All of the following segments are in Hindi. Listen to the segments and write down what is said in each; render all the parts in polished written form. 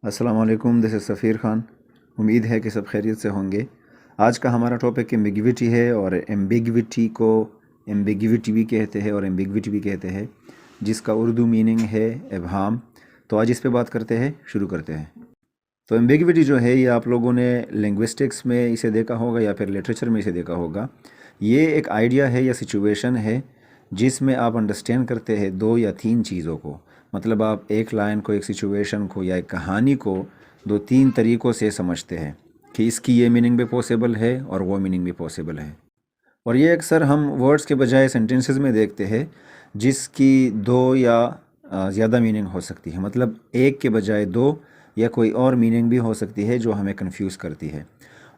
अस्सलाम वालेकुम, दिस इज़ सफ़ीर ख़ान। उम्मीद है कि सब खैरियत से होंगे। आज का हमारा टॉपिक एम्बिग्विटी है और एम्बिग्विटी को एम्बिग्विटी भी कहते हैं और एम्बिग्विटी भी कहते हैं, जिसका उर्दू मीनिंग है इबहम। तो आज इस पे बात करते हैं, शुरू करते हैं। तो एम्बिग्विटी जो है ये आप लोगों ने लिंग्विस्टिक्स में इसे देखा होगा या फिर लिटरेचर में इसे देखा होगा। ये एक आइडिया है या सिचुएशन है जिसमें आप अंडरस्टैंड करते हैं दो या तीन चीज़ों को। मतलब आप एक लाइन को, एक सिचुएशन को या एक कहानी को दो तीन तरीक़ों से समझते हैं कि इसकी ये मीनिंग भी पॉसिबल है और वो मीनिंग भी पॉसिबल है। और ये अक्सर हम वर्ड्स के बजाय सेंटेंसेस में देखते हैं जिसकी दो या ज़्यादा मीनिंग हो सकती है। मतलब एक के बजाय दो या कोई और मीनिंग भी हो सकती है जो हमें कंफ्यूज करती है।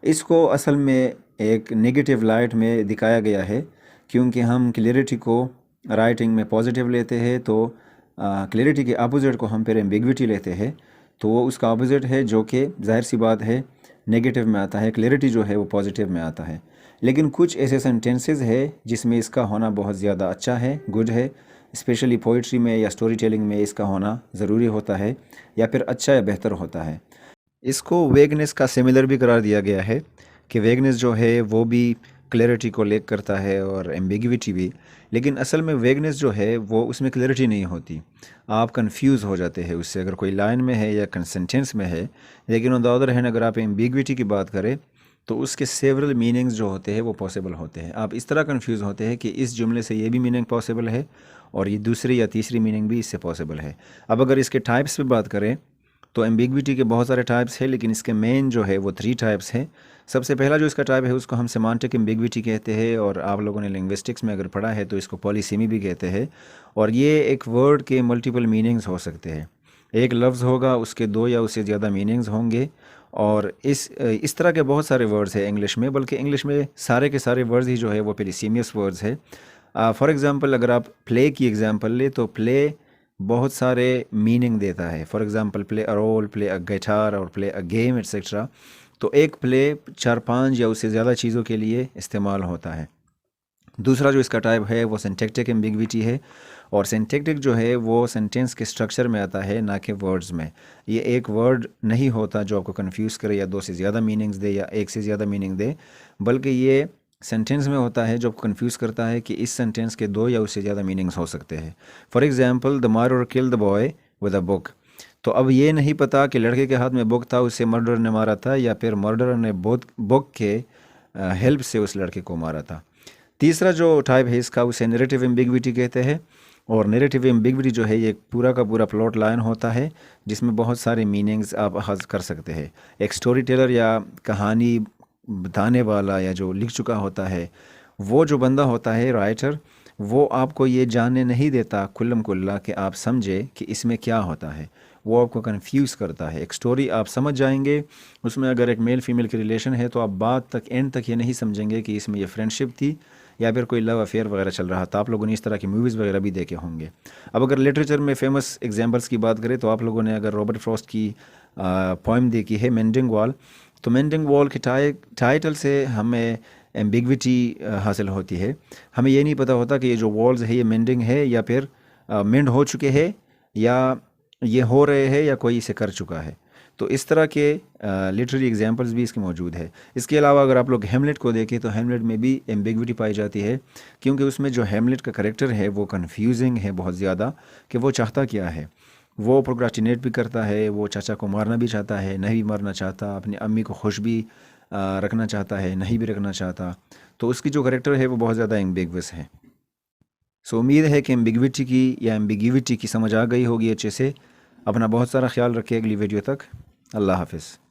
इसको असल में एक नेगेटिव लाइट में दिखाया गया है, क्योंकि हम क्लियरिटी को राइटिंग में पॉजिटिव लेते हैं, तो क्लियरिटी के अपोजिट को हम फिर एम्बिग्विटी लेते हैं, तो वो उसका अपोजिट है जो कि जाहिर सी बात है नेगेटिव में आता है। क्लियरिटी जो है वो पॉजिटिव में आता है। लेकिन कुछ ऐसे सेंटेंसेस है जिसमें इसका होना बहुत ज़्यादा अच्छा है, गुड है। स्पेशली पोइट्री में या स्टोरी टेलिंग में इसका होना ज़रूरी होता है या फिर अच्छा या बेहतर होता है। इसको वेगनेस का सिमिलर भी करार दिया गया है कि वेगनेस जो है वो भी क्लैरिटी को लेक करता है और एम्बिग्विटी भी। लेकिन असल में वेगनेस जो है वो उसमें क्लैरिटी नहीं होती, आप कंफ्यूज हो जाते हैं उससे, अगर कोई लाइन में है या सेंटेंस में है। लेकिन ऑन द अदर हैंड अगर आप एम्बिग्विटी की बात करें तो उसके सेवरल मीनिंग्स जो होते हैं वो पॉसिबल होते हैं। आप इस तरह कंफ्यूज होते हैं कि इस जुमले से ये भी मीनिंग पॉसिबल है और ये दूसरी या तीसरी मीनिंग भी इससे पॉसिबल है। अब अगर इसके टाइप्स पे बात करें तो एम्बिग्विटी के बहुत सारे टाइप्स हैं, लेकिन इसके मेन जो है वो 3 टाइप्स हैं। सबसे पहला जो इसका टाइप है उसको हम सेमांटिक एम्बिग्विटी कहते हैं, और आप लोगों ने लिंग्विस्टिक्स में अगर पढ़ा है तो इसको पॉलीसेमी भी कहते हैं। और ये एक वर्ड के मल्टीपल मीनिंग्स हो सकते हैं। एक लफ्ज़ होगा, उसके दो या उससे ज़्यादा मीनिंग्स होंगे। और इस तरह के बहुत सारे वर्ड्स हैं इंग्लिश में, बल्कि इंग्लिश में सारे के सारे वर्ड्स ही जो है वो पॉलीसेमियस वर्ड्स है। फॉर एग्ज़ाम्पल अगर आप प्ले की एग्ज़ाम्पल ले तो प्ले बहुत सारे मीनिंग देता है। For example play a role, play a guitar और प्ले अ गेम एट्सेट्रा। तो एक प्ले 4-5 या उससे ज़्यादा चीज़ों के लिए इस्तेमाल होता है। दूसरा जो इसका टाइप है वो सिंटैक्टिक एम्बिग्विटी है, और सिंटैक्टिक जो है वो सेंटेंस के स्ट्रक्चर में आता है, ना कि वर्ड्स में। ये एक वर्ड नहीं होता जो आपको कंफ्यूज करे या दो से ज़्यादा मीनिंग्स दे या एक से ज़्यादा मीनिंग दे, बल्कि ये सेंटेंस में होता है जो आपको कंफ्यूज करता है कि इस सेंटेंस के दो या उससे ज़्यादा मीनिंग्स हो सकते हैं। For example the murderer killed the boy with a book. तो अब ये नहीं पता कि लड़के के हाथ में बुक था, उससे मर्डर ने मारा था, या फिर मर्डर ने बुक के हेल्प से उस लड़के को मारा था। तीसरा जो टाइप है इसका उसे नैरेटिव एम्बिग्विटी कहते हैं। और नैरेटिव एम्बिग्विटी जो है ये पूरा का पूरा प्लॉट लाइन होता है जिसमें बहुत सारे मीनिंग्स आप अखज़ कर सकते हैं। एक स्टोरी टेलर या कहानी बताने वाला या जो लिख चुका होता है, वो जो बंदा होता है राइटर, वो आपको ये जानने नहीं देता कुल्लम कुल्ला कि आप समझे कि इसमें क्या होता है। वो आपको कंफ्यूज करता है। एक स्टोरी आप समझ जाएंगे, उसमें अगर एक मेल फीमेल की रिलेशन है तो आप बात तक एंड तक ये नहीं समझेंगे कि इसमें ये फ्रेंडशिप थी या फिर कोई लव अफेयर वगैरह चल रहा था। आप लोगों ने इस तरह की मूवीज़ वगैरह भी देखे होंगे। अब अगर लिटरेचर में फेमस एग्जांपल्स की बात करें तो आप लोगों ने अगर रॉबर्ट फ्रॉस्ट की पोइम देखी है मेंडिंग वॉल, तो मेंडिंग वॉल के टाइटल से हमें एम्बिग्विटी हासिल होती है। हमें ये नहीं पता होता कि ये जो वॉल्स है ये मेंडिंग है या फिर मेंड हो चुके हैं, या ये हो रहे हैं, या कोई इसे कर चुका है। तो इस तरह के लिटरेरी एग्जांपल्स भी इसके मौजूद है। इसके अलावा अगर आप लोग हेमलेट को देखें तो हेमलेट में भी एम्बिग्विटी पाई जाती है, क्योंकि उसमें जो हेमलेट का करेक्टर है वो कन्फ्यूजिंग है बहुत ज़्यादा कि वो चाहता क्या है। वो प्रोक्रास्टिनेट भी करता है, वो चाचा को मारना भी चाहता है, नहीं भी मारना चाहता, अपनी अम्मी को खुश भी रखना चाहता है, नहीं भी रखना चाहता। तो उसकी जो करेक्टर है वो बहुत ज़्यादा एम्बिगवस है। सो उम्मीद है कि एम्बिग्विटी की या एम्बिगिविटी की समझ आ गई होगी अच्छे से। अपना बहुत सारा ख्याल रखिए, अगली वीडियो तक। अल्लाह हाफ़िज़।